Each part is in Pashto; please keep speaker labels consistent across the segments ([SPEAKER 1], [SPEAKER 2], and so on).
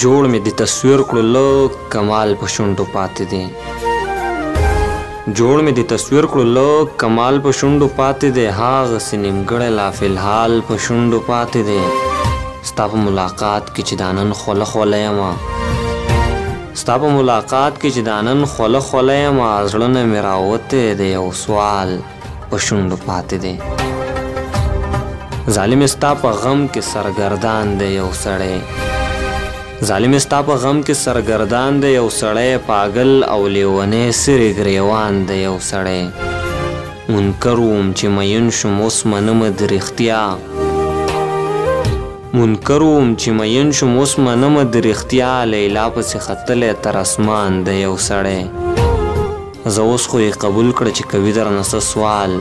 [SPEAKER 1] جوړ مې د تصویر کړو لږ کمال په شونډو پاتې دی جوړ مې د تصویر کړو لږ کمال په شونډو پاتې دی هاغسې نیمګړی لا فلحال په شونډو پاتې دی ستا په ملاقات کې چې دا نن خوله خوله یمه ستا په ملاقات کې چې دا نن خوله خوله یمه زړه نه مې راوتی دی یو سوال په شونډو پاتې دی ظالم ستا په غم کې سرګردان دی یو سړی ظالم ستا په غم کې سرګردان دی یو سړی پاگل او لیونی سرې ګریوان دی یو سړی منکر وم چې مین شوم اوس منمه د رښتیا منکر وم چې مین شوم اوس منمه د رښتیا لیلا پسې ختلی تر اسمان دی یو سړی زه اوس خو یې قبول کړه چې کوي درنه څه سوال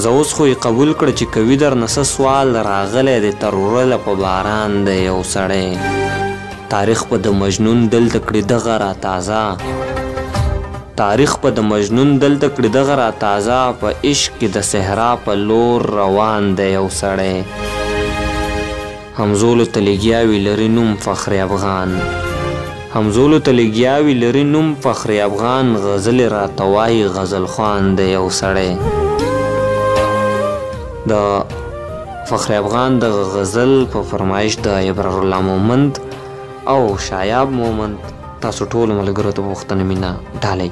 [SPEAKER 1] زه اوس خو یې قبول کړه چې کوي درنه څه سوال راغلی دی تر ورله په باران دی یو سړی تاریخ په د مجنون دلته کړي دغه را تازه تاریخ په د مجنون دلته کړي دغه را تازه په عشق کې د صحرا په لور روان دی یو سړی همزولو ته لګیاوي لري نوم فخر افغان همزولو ته لګیاوي لري نوم فخر افغان غزل راته وایي غزل خوان دی یو سړی د فخر افغان د غزل په فرمایش د ابرارالله مومند او شایاب مومند تاسو ټولو ملګرو ته پوښتنه مینه ډالۍ